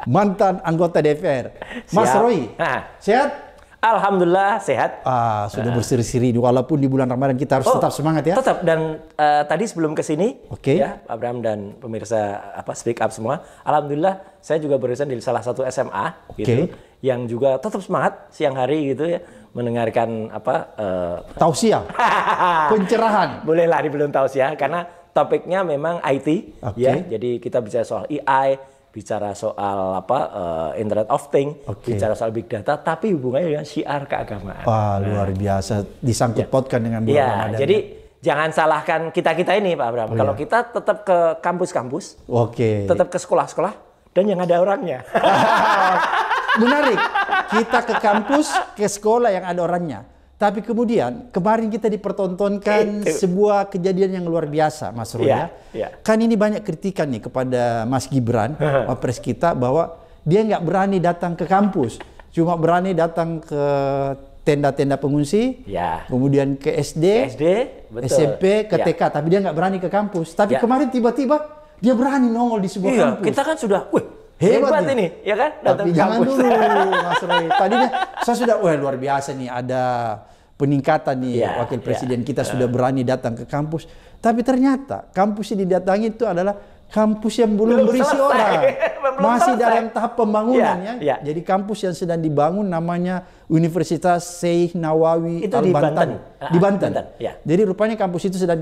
mantan anggota DPR. Mas Siap. Roy, sehat? Alhamdulillah sehat. Sudah berseri-seri, walaupun di bulan Ramadan kita harus tetap semangat ya. Tetap, dan tadi sebelum kesini, Oke. ya Abraham dan pemirsa speak up semua, alhamdulillah saya juga barusan di salah satu SMA, gitu, yang juga tetap semangat siang hari gitu ya, mendengarkan tausiah, pencerahan. Bolehlah belum tausiah karena topiknya memang IT, ya. Jadi kita bicara soal AI, bicara soal Internet of Things, bicara soal big data, tapi hubungannya dengan syiar keagamaan. Wah, luar biasa, disangkut pautkan dengan bulan Ramadan. Jadi jangan salahkan kita ini Pak Abraham. Kalau kita tetap ke kampus-kampus, tetap ke sekolah-sekolah, dan yang ada orangnya. Menarik, kita ke kampus, ke sekolah yang ada orangnya. Tapi kemudian kemarin kita dipertontonkan sebuah kejadian yang luar biasa, Mas Roy. Kan ini banyak kritikan nih kepada Mas Gibran, Wapres kita, bahwa dia nggak berani datang ke kampus, cuma berani datang ke tenda-tenda pengungsi, kemudian ke SD, betul. SMP, ke TK, tapi dia nggak berani ke kampus. Tapi kemarin tiba-tiba dia berani nongol di sebuah kampus. Kita kan sudah, hebat ini, ya kan? Tapi jangan dulu, Mas Roy. Tadinya saya sudah, luar biasa nih, ada peningkatan nih, wakil presiden kita sudah berani datang ke kampus. Tapi ternyata kampus yang didatangi itu adalah kampus yang belum berisi orang, masih dalam tahap pembangunan ya. Jadi kampus yang sedang dibangun namanya Universitas Syekh Nawawi Al-Bantan di Banten. Jadi rupanya kampus itu sedang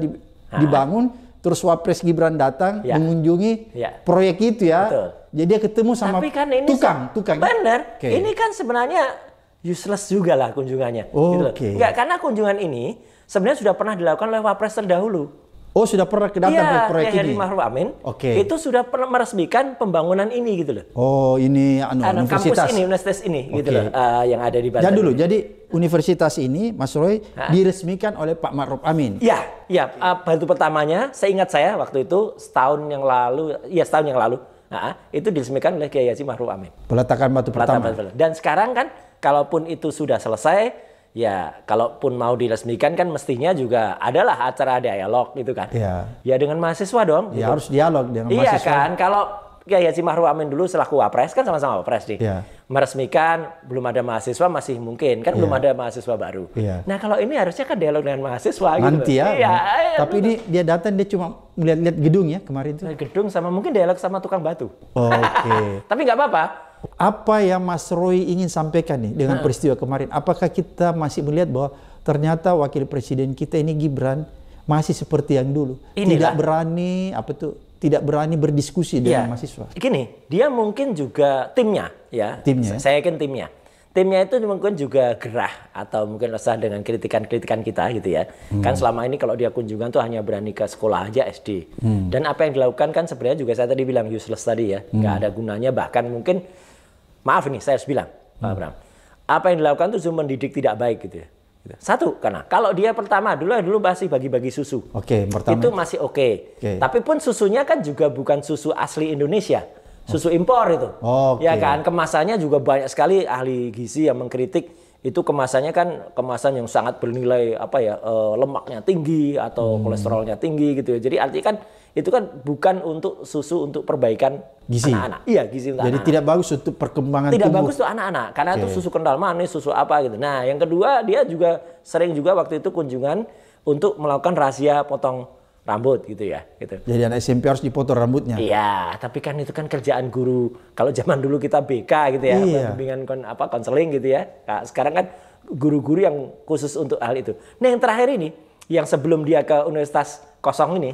dibangun. Terus Wapres Gibran datang mengunjungi proyek itu ya. Betul. Jadi dia ketemu sama tukang. Bener. Ini kan sebenarnya useless juga lah kunjungannya. Gitu. Enggak, karena kunjungan ini sebenarnya sudah pernah dilakukan oleh Wapres terdahulu. Oh, sudah pernah datang ke proyek ini? Iya, Ma'ruf Amin. Itu sudah pernah meresmikan pembangunan ini gitu loh. Oh, ini universitas ini gitu loh, yang ada di Banten. Jadi universitas ini, Mas Roy, diresmikan oleh Pak Ma'ruf Amin. Iya, batu pertamanya, seingat saya waktu itu setahun yang lalu, itu diresmikan oleh Kiai Haji Ma'ruf Amin. Peletakan batu pertama. Dan sekarang kan, kalaupun itu sudah selesai, ya, kalaupun mau diresmikan kan mestinya juga adalah acara dialog gitu kan. Ya dengan mahasiswa dong. Ya gitu. Harus dialog dengan mahasiswa. Iya kan, kalau Kiai Haji Ma'ruf Amin dulu selaku Wapres kan sama-sama Wapres nih. Meresmikan, belum ada mahasiswa masih mungkin kan, belum ada mahasiswa baru. Nah kalau ini harusnya kan dialog dengan mahasiswa nanti gitu. Tapi ini dia datang, dia cuma melihat-lihat gedung ya kemarin itu. Gedung sama mungkin dialog sama tukang batu. Tapi nggak apa-apa. Apa yang Mas Roy ingin sampaikan nih dengan peristiwa kemarin? Apakah kita masih melihat bahwa ternyata wakil presiden kita ini Gibran masih seperti yang dulu, tidak berani berdiskusi dengan mahasiswa? Gini, dia mungkin juga timnya. Saya yakin timnya itu mungkin juga gerah atau mungkin resah dengan kritikan-kritikan kita gitu ya. Kan selama ini kalau dia kunjungan tuh hanya berani ke sekolah aja SD. Dan apa yang dilakukan kan sebenarnya juga saya tadi bilang useless tadi ya, nggak ada gunanya, bahkan mungkin maaf ini saya harus bilang, Pak Abraham, apa yang dilakukan itu cuma mendidik tidak baik gitu ya. Satu, karena kalau dia pertama dulu masih bagi-bagi susu, itu masih oke. Tapi pun susunya kan juga bukan susu asli Indonesia, susu impor itu. Ya kan, kemasannya juga banyak sekali ahli gizi yang mengkritik itu kemasannya kan kemasan yang sangat bernilai lemaknya tinggi atau kolesterolnya tinggi gitu ya. Jadi artinya kan itu kan bukan untuk susu untuk perbaikan gizi anak-anak. Iya, gizi untuk anak-anak. Jadi tidak bagus untuk perkembangan tubuh. Tidak bagus untuk anak-anak karena itu susu kental manis, susu apa gitu. Nah, yang kedua dia juga sering juga waktu itu kunjungan untuk melakukan rahasia potong rambut gitu ya, gitu. Jadi anak SMP harus dipotong rambutnya. Iya, tapi kan itu kan kerjaan guru. Kalau zaman dulu kita BK gitu ya, bimbingan konseling gitu ya. Nah, sekarang kan guru-guru yang khusus untuk hal itu. Nah, yang terakhir ini, yang sebelum dia ke Universitas Kosong ini,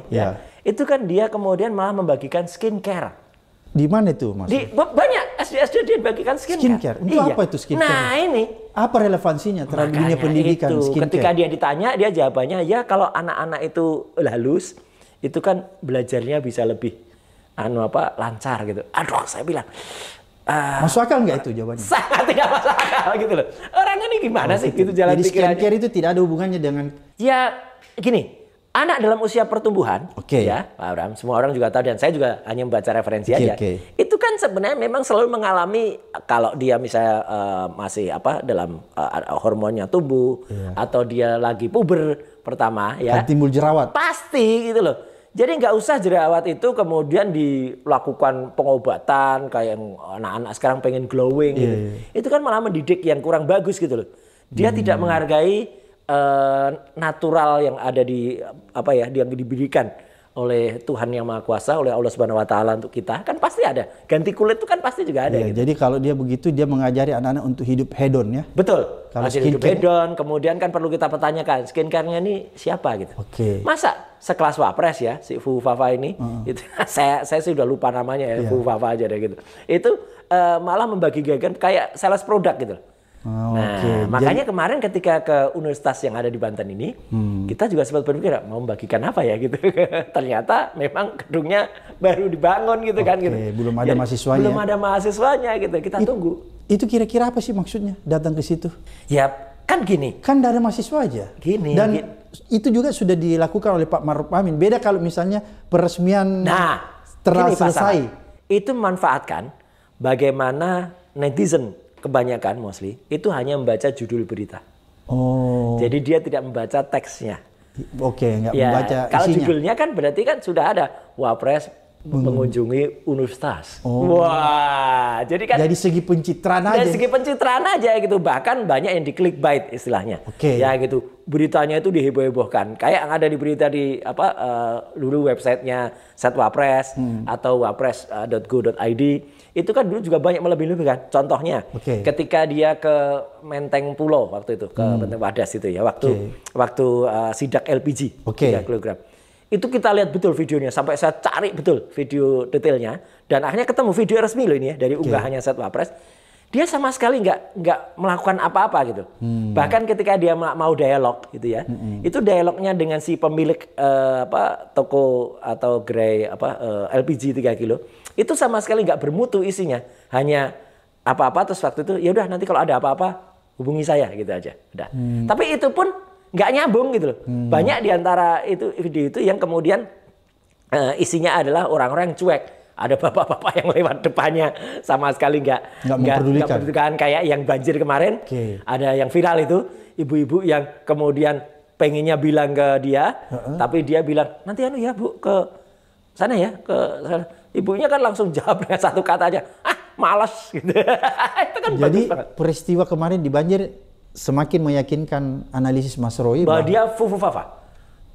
itu kan dia kemudian malah membagikan skincare. Di mana itu, Mas? Banyak SD dia bagikan skincare. Untuk apa itu skincare? Nah ini. Apa relevansinya terhadap dunia pendidikan skincare? Ketika dia ditanya, dia jawabannya ya kalau anak-anak itu halus, itu kan belajarnya bisa lebih lancar gitu. Aduh, saya bilang. Masuk akal nggak itu jawabannya? Sangat tidak masuk akal gitu loh. Orang ini gimana sih gitu jalan pikirannya? Jadi skincare itu tidak ada hubungannya dengan... Ya gini. Anak dalam usia pertumbuhan, ya Pak Abraham, semua orang juga tahu dan saya juga hanya membaca referensi aja. Itu kan sebenarnya memang selalu mengalami kalau dia misalnya masih dalam hormonnya tumbuh atau dia lagi puber pertama ya. Timbul jerawat. Pasti gitu loh. Jadi nggak usah jerawat itu kemudian dilakukan pengobatan kayak yang anak-anak sekarang pengen glowing gitu. Itu kan malah mendidik yang kurang bagus gitu loh. Dia tidak menghargai natural yang ada di apa ya, yang diberikan oleh Tuhan Yang Maha Kuasa, oleh Allah Subhanahu Wa Taala untuk kita, kan pasti ada. Ganti kulit itu kan pasti juga ada. Gitu. Jadi kalau dia begitu, dia mengajari anak-anak untuk hidup hedon ya. Betul. Kalau hidup hedon, kemudian kan perlu kita pertanyakan skincare-nya ini siapa gitu. Masa sekelas Wapres ya, si Fufu Fafa ini, itu, saya sudah lupa namanya ya, Fufu Fafa aja deh gitu. Itu malah membagi-bagikan kayak sales produk gitu. Makanya kemarin ketika ke universitas yang ada di Banten ini, kita juga sempat berpikir mau membagikan apa ya gitu. Ternyata memang gedungnya baru dibangun gitu kan gitu. Belum ada mahasiswanya. Belum ada mahasiswanya gitu. Kita tunggu. Itu kira-kira apa sih maksudnya datang ke situ? Ya kan gini. Kan tidak ada mahasiswa aja. Dan itu juga sudah dilakukan oleh Pak Maruf Amin. Beda kalau misalnya peresmian telah selesai. Itu memanfaatkan bagaimana netizen kebanyakan mostly itu hanya membaca judul berita. Jadi dia tidak membaca teksnya. Nggak membaca isinya. Kalau judulnya kan berarti kan sudah ada Wapres mengunjungi universitas. Wah, jadi segi pencitraan aja. Dari segi pencitraan aja gitu. Bahkan banyak yang di clickbait istilahnya. Ya gitu. Beritanya itu diheboh-hebohkan. Kayak yang ada di berita di dulu websitenya Setwapres atau wapres.go.id. Itu kan dulu juga banyak melebih-lebihkan. Contohnya, ketika dia ke Menteng Pulo waktu itu, ke Menteng Wadas itu ya, waktu sidak LPG 3 kg. Itu kita lihat betul videonya, sampai saya cari betul video detailnya, dan akhirnya ketemu video resmi loh ini ya, dari unggahannya Setwapres. Dia sama sekali nggak melakukan apa-apa gitu. Bahkan ketika dia mau dialog gitu ya, itu dialognya dengan si pemilik toko atau gerai LPG 3 kilo, itu sama sekali nggak bermutu isinya, hanya apa-apa terus waktu itu ya udah nanti kalau ada apa-apa hubungi saya gitu aja, udah. Tapi itu pun nggak nyambung gitu loh. Banyak diantara itu video itu yang kemudian isinya adalah orang-orang yang cuek. Ada bapak-bapak yang lewat depannya sama sekali nggak memperdulikan, kayak yang banjir kemarin. Ada yang viral itu ibu-ibu yang kemudian pengennya bilang ke dia, tapi dia bilang nanti ya Bu ke sana ya, ke sana. Ibunya kan langsung jawab dengan satu kata aja, malas gitu. Itu kan jadi peristiwa kemarin di banjir semakin meyakinkan analisis Mas Roy bahwa dia Fufu Fafa.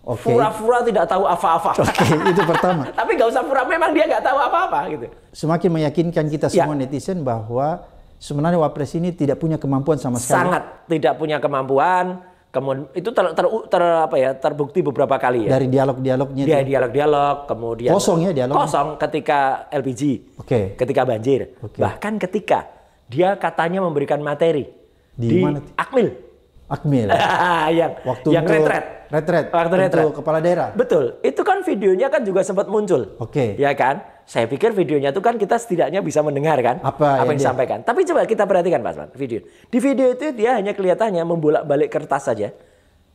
Pura-pura tidak tahu apa-apa. Itu pertama. Tapi nggak usah pura, memang dia nggak tahu apa-apa gitu. Semakin meyakinkan kita semua netizen bahwa sebenarnya Wapres ini tidak punya kemampuan sama sekali. Sangat tidak punya kemampuan. Kemudian itu terbukti beberapa kali ya. Dari dialog-dialognya. Dia dialog, kemudian kosong ya dialog. Kosong ketika LPG, ketika banjir. Bahkan ketika dia katanya memberikan materi di mana? Akmil. yang retret untuk kepala daerah. Betul. Itu kan videonya kan juga sempat muncul. Ya kan? Saya pikir videonya itu kan kita setidaknya bisa mendengar kan apa yang disampaikan. Tapi coba kita perhatikan Mas video. Di video itu dia hanya kelihatannya membolak-balik kertas saja.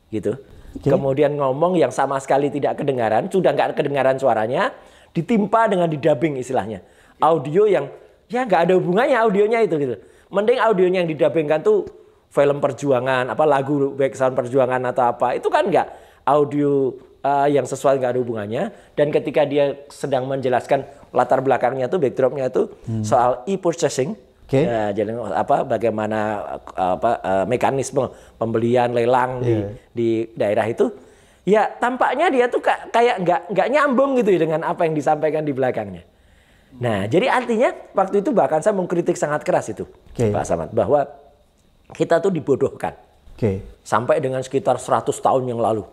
Gitu. Kemudian ngomong yang sama sekali tidak kedengaran, sudah nggak kedengaran suaranya, ditimpa dengan didubbing istilahnya. Audio yang ya nggak ada hubungannya audionya itu gitu. Mending audionya yang didubbingkan tuh film perjuangan, lagu background perjuangan atau apa, itu kan enggak audio yang sesuai, nggak ada hubungannya. Dan ketika dia sedang menjelaskan latar belakangnya tuh, backdropnya tuh soal e-purchasing, jadi bagaimana mekanisme pembelian lelang di daerah itu, ya tampaknya dia tuh kayak nggak nyambung gitu ya dengan apa yang disampaikan di belakangnya. Nah, jadi artinya waktu itu bahkan saya mengkritik sangat keras itu, Pak Samad, bahwa kita tuh dibodohkan sampai dengan sekitar 100 tahun yang lalu.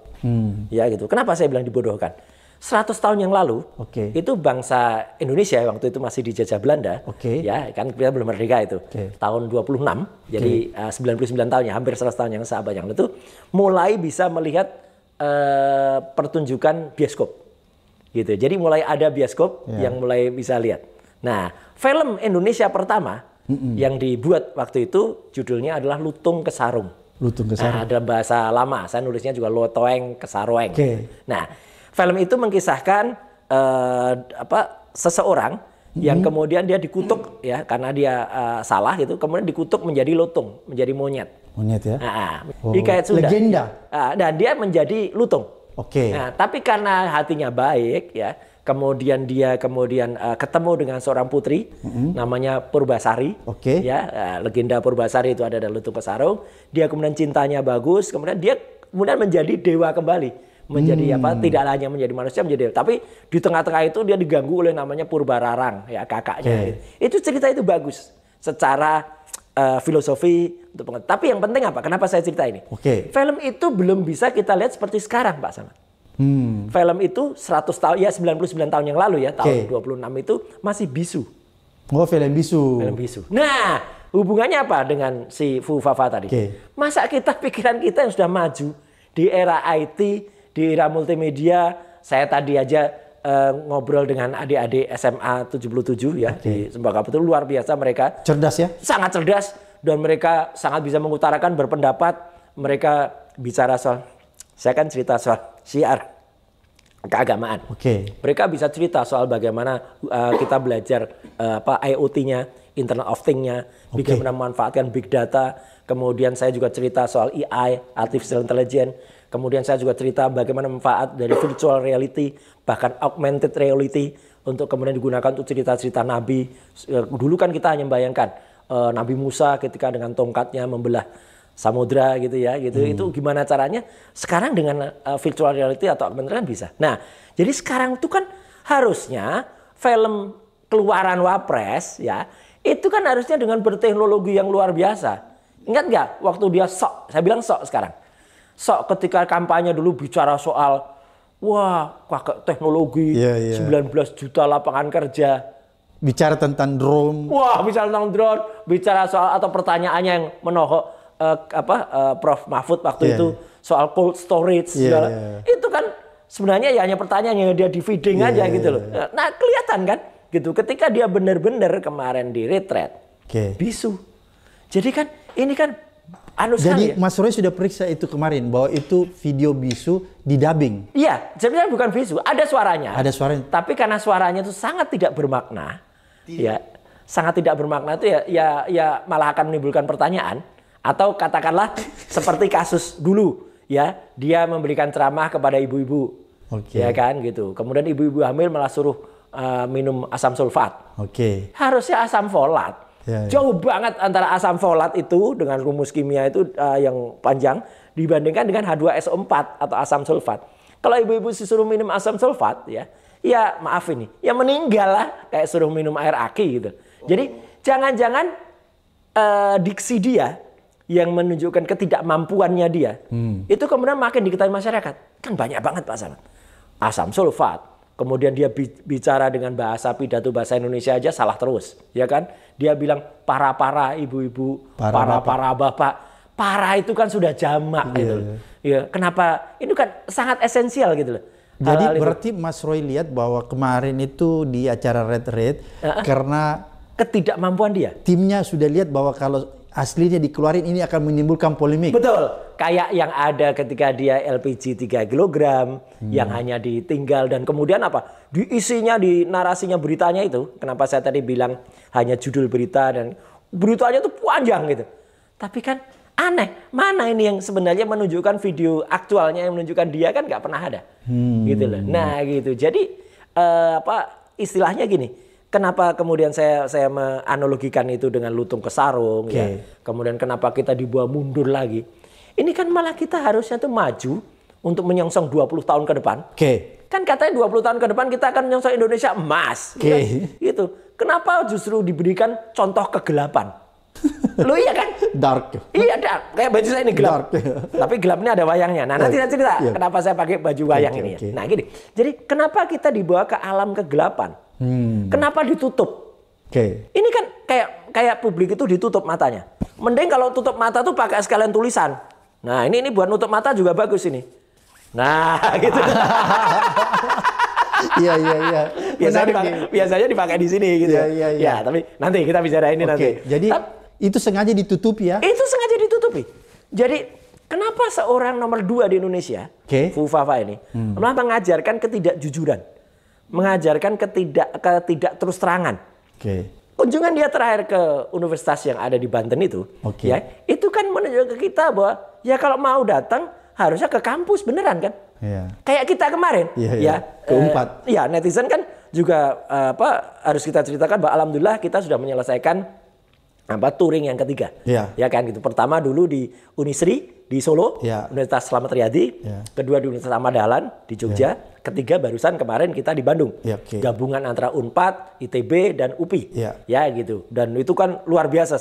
Ya gitu. Kenapa saya bilang dibodohkan? 100 tahun yang lalu itu bangsa Indonesia waktu itu masih dijajah Belanda. Ya kan kita belum merdeka itu. Tahun 26. Jadi 99 tahun ya, hampir 100 tahun yang sahabat yang itu mulai bisa melihat pertunjukan bioskop. Gitu. Jadi mulai ada bioskop yang mulai bisa lihat. Nah, film Indonesia pertama yang dibuat waktu itu judulnya adalah Lutung Kesarung. Lutung Kesarung. Dalam bahasa lama, saya nulisnya juga Lotoeng Kesaroeng. Nah, film itu mengkisahkan seseorang yang kemudian dia dikutuk ya karena dia salah gitu, kemudian dikutuk menjadi lutung, menjadi monyet. Monyet ya. Hikayat Sunda. Legenda. Dan dia menjadi lutung. Oke. Nah, tapi karena hatinya baik ya, kemudian dia ketemu dengan seorang putri namanya Purbasari. Oke. Ya, legenda Purbasari itu ada dalam Lutung Kesarung. Dia kemudian cintanya bagus, kemudian dia menjadi dewa kembali. Menjadi tidak hanya menjadi manusia, menjadi dewa. Tapi di tengah-tengah itu dia diganggu oleh namanya Purbararang, ya kakaknya. Itu cerita itu bagus secara filosofi untuk pengetahuan. Tapi yang penting apa? Kenapa saya cerita ini? Film itu belum bisa kita lihat seperti sekarang, Pak Samad. Film itu 100 tahun, ya 99 tahun yang lalu ya, tahun 26 itu masih bisu. Oh, film bisu. Film bisu. Nah, hubungannya apa dengan si Fufafa tadi? Masa pikiran kita yang sudah maju di era IT, di era multimedia, saya tadi aja ngobrol dengan adik-adik SMA 77 ya di Sembaka Betul, luar biasa mereka. Cerdas ya? Sangat cerdas dan mereka sangat bisa mengutarakan berpendapat. Mereka bicara soal, saya kan cerita soal syiar keagamaan. Mereka bisa cerita soal bagaimana kita belajar IoT-nya, Internet of Things-nya, bagaimana memanfaatkan big data. Kemudian saya juga cerita soal AI, Artificial Intelligence. Kemudian saya juga cerita bagaimana manfaat dari virtual reality, bahkan augmented reality untuk kemudian digunakan untuk cerita-cerita Nabi. Dulu kan kita hanya membayangkan Nabi Musa ketika dengan tongkatnya membelah samudra gitu ya, gitu. Itu gimana caranya? Sekarang dengan virtual reality atau augmented kan bisa. Nah, jadi sekarang itu kan harusnya film keluaran Wapres ya, itu kan harusnya dengan berteknologi yang luar biasa. Ingat nggak waktu dia sok, saya bilang sok sekarang. Sok ketika kampanye dulu bicara soal wah, teknologi 19 juta lapangan kerja. Bicara tentang drone. Wah, bicara tentang drone, bicara soal atau pertanyaannya yang menohok Prof Mahfud waktu itu soal cold storage itu kan sebenarnya ya hanya pertanyaan yang dia di feeding aja gitu loh. Nah, kelihatan kan gitu ketika dia benar-benar kemarin di retreat bisu. Jadi kan ini kan jadi Mas Roy sudah periksa itu kemarin bahwa itu video bisu di dubbing. Iya, sebenarnya bukan bisu, ada suaranya. Ada suaranya. Tapi karena suaranya itu sangat tidak bermakna, ya sangat tidak bermakna itu ya malah akan menimbulkan pertanyaan. Atau katakanlah seperti kasus dulu ya, dia memberikan ceramah kepada ibu-ibu, ya kan gitu. Kemudian ibu-ibu hamil malah suruh minum asam sulfat. Harusnya asam folat. Jauh banget antara asam folat itu dengan rumus kimia itu yang panjang dibandingkan dengan H2SO4 atau asam sulfat. Kalau ibu-ibu disuruh minum asam sulfat ya maaf ini, ya meninggal lah kayak suruh minum air aki gitu. Jadi jangan-jangan diksi dia yang menunjukkan ketidakmampuannya dia itu kemudian makin diketahui masyarakat. Kan banyak banget Pak Samad. Asam sulfat. Kemudian dia bicara dengan bahasa pidato bahasa Indonesia aja salah terus, ya kan? Dia bilang para ibu-ibu, para bapak. Para itu kan sudah jamak gitu. Ya, kenapa? Ini kan sangat esensial gitu loh. Jadi berarti Mas Roy lihat bahwa kemarin itu di acara Red karena ketidakmampuan dia. Timnya sudah lihat bahwa kalau aslinya dikeluarin ini akan menimbulkan polemik. Betul. Kayak yang ada ketika dia LPG 3 kg yang hanya ditinggal dan kemudian apa? Diisinya di narasinya beritanya itu. Kenapa saya tadi bilang hanya judul berita dan beritanya itu panjang gitu. Tapi kan aneh. Mana ini yang sebenarnya menunjukkan video aktualnya yang menunjukkan dia kan nggak pernah ada. Gitu loh. Nah gitu. Jadi istilahnya gini. Kenapa kemudian saya menganalogikan itu dengan Lutung Kesarung ya. Kemudian kenapa kita dibawa mundur lagi? Ini kan malah kita harusnya tuh maju untuk menyongsong 20 tahun ke depan. Kan katanya 20 tahun ke depan kita akan menyongsong Indonesia emas. Gitu. Kenapa justru diberikan contoh kegelapan? Lu iya kan? Dark. Iya dark. Kayak baju saya ini gelap. Tapi gelapnya ada wayangnya. Nah nanti saya cerita kenapa saya pakai baju wayang ini ya. Nah gini. Jadi kenapa kita dibawa ke alam kegelapan? Kenapa ditutup? Ini kan kayak publik itu ditutup matanya. Mending kalau tutup mata tuh pakai sekalian tulisan. Nah ini buat nutup mata juga bagus ini. Nah gitu. Iya. Biasanya dipakai di sini gitu. Ya tapi nanti kita bicara ini nanti. Jadi itu sengaja ditutupi ya? Itu sengaja ditutupi. Jadi kenapa seorang nomor 2 di Indonesia, Fufafa ini, malah mengajarkan ketidakjujuran, mengajarkan ketidak terus terangan. Kunjungan dia terakhir ke universitas yang ada di Banten itu, ya, itu kan menunjukkan ke kita bahwa ya kalau mau datang harusnya ke kampus beneran kan, Kayak kita kemarin, keempat. Netizen kan juga harus kita ceritakan bahwa alhamdulillah kita sudah menyelesaikan touring yang ketiga, ya kan gitu. Pertama dulu di Unisri di Solo, Universitas Slamet Riyadi, kedua di Universitas Ahmad Dahlan di Jogja, ketiga barusan kemarin kita di Bandung, gabungan antara Unpad, ITB dan UPI, ya gitu. Dan itu kan luar biasa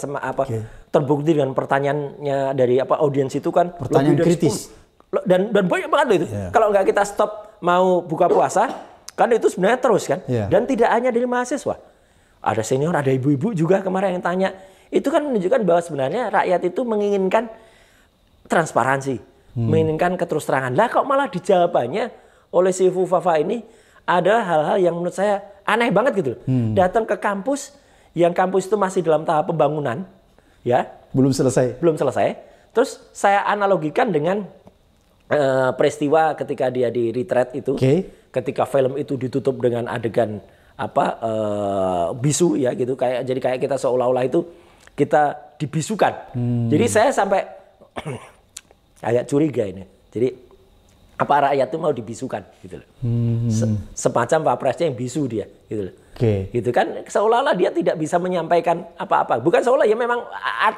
terbukti dengan pertanyaannya dari audiens itu kan pertanyaan kritis dan banyak banget loh itu. Kalau nggak kita stop mau buka puasa, kan itu sebenarnya terus kan. Dan tidak hanya dari mahasiswa, ada senior, ada ibu-ibu juga kemarin yang tanya. Itu kan menunjukkan bahwa sebenarnya rakyat itu menginginkan transparansi, menginginkan keterus-terangan. Lah kok malah dijawabannya oleh si Fufafa ini ada hal-hal yang menurut saya aneh banget gitu loh. Datang ke kampus, yang kampus itu masih dalam tahap pembangunan, ya. Belum selesai. Terus saya analogikan dengan peristiwa ketika dia di retreat itu, ketika film itu ditutup dengan adegan bisu ya gitu, jadi kayak kita seolah-olah itu kita dibisukan. Jadi saya sampai agak curiga ini. Jadi apa rakyat itu mau dibisukan gitu loh. Semacam wapresnya yang bisu dia gitu loh. Gitu kan seolah-olah dia tidak bisa menyampaikan apa-apa. Bukan seolah, ya memang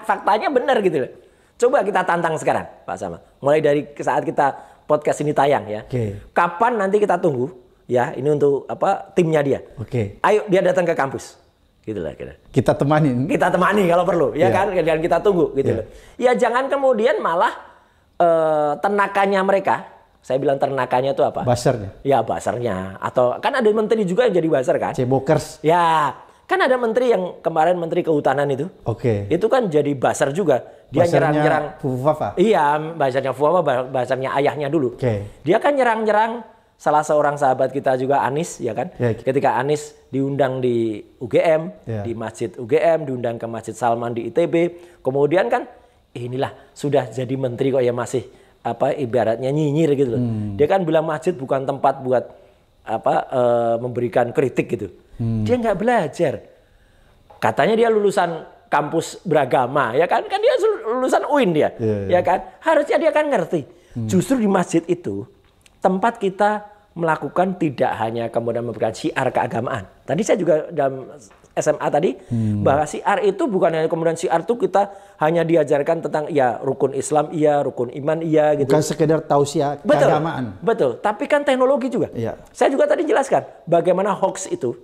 faktanya benar gitu loh. Coba kita tantang sekarang Pak Sama. Mulai dari saat kita podcast ini tayang ya. Kapan nanti kita tunggu ya, ini untuk timnya dia. Ayo dia datang ke kampus. Gitu lah kira. Kita temani kalau perlu, ya kan? Dan kita tunggu gitu loh. Ya jangan kemudian malah tenakannya mereka. Saya bilang ternakanya itu apa? Basarnya. Ya basarnya. Atau kan ada menteri juga yang jadi basar kan? Cebokers. Ya, kan ada menteri yang kemarin menteri kehutanan itu. Itu kan jadi basar juga. Dia nyerang-nyerang Fufafa. Iya, basarnya Fufafa, basarnya ayahnya dulu. Dia kan nyerang-nyerang salah seorang sahabat kita juga, Anies, ya kan? Ketika Anies diundang di UGM, di Masjid UGM, diundang ke Masjid Salman di ITB, kemudian kan inilah sudah jadi menteri kok ya masih ibaratnya nyinyir gitu loh. Dia kan bilang masjid bukan tempat buat memberikan kritik gitu. Dia nggak belajar. Katanya dia lulusan kampus beragama, ya kan? Kan dia lulusan UIN dia, ya kan? Harusnya dia kan ngerti. Justru di masjid itu tempat kita melakukan tidak hanya kemudian memberikan syiar keagamaan. Tadi saya juga dalam SMA tadi bahwa syiar itu bukan hanya kemudian syiar itu kita hanya diajarkan tentang ya rukun Islam iya, rukun iman iya gitu. Bukan sekedar tausiah keagamaan. Betul, tapi kan teknologi juga. Saya juga tadi jelaskan bagaimana hoax itu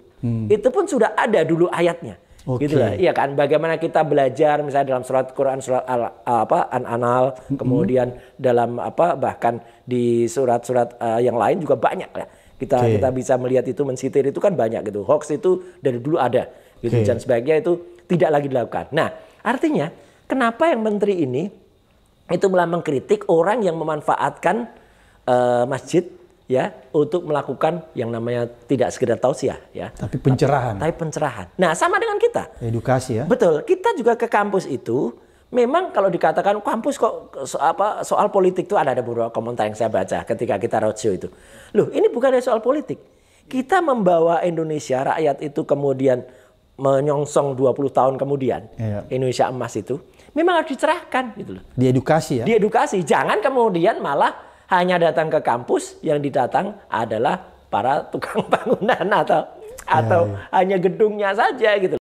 pun sudah ada dulu ayatnya. Gitu lah, iya kan? Bagaimana kita belajar misalnya dalam surat Quran, surat An-An'al, kemudian dalam bahkan di surat-surat yang lain juga banyak ya. Kita bisa melihat itu, mensitir itu kan banyak gitu. Hoax itu dari dulu ada gitu, dan sebaiknya itu tidak lagi dilakukan. Nah, artinya kenapa yang menteri ini itu malah mengkritik orang yang memanfaatkan masjid ya untuk melakukan yang namanya tidak sekedar tausiah ya, tapi pencerahan. Nah, sama dengan kita. Edukasi ya. Betul. Kita juga ke kampus itu memang kalau dikatakan kampus kok soal politik itu ada beberapa komentar yang saya baca ketika kita roadshow itu. Loh, ini bukan soal politik. Kita membawa Indonesia rakyat itu kemudian menyongsong 20 tahun kemudian Indonesia emas itu memang harus dicerahkan gitu loh. Diedukasi ya. Diedukasi. Jangan kemudian malah hanya datang ke kampus yang didatang adalah para tukang bangunan atau hanya gedungnya saja gitu.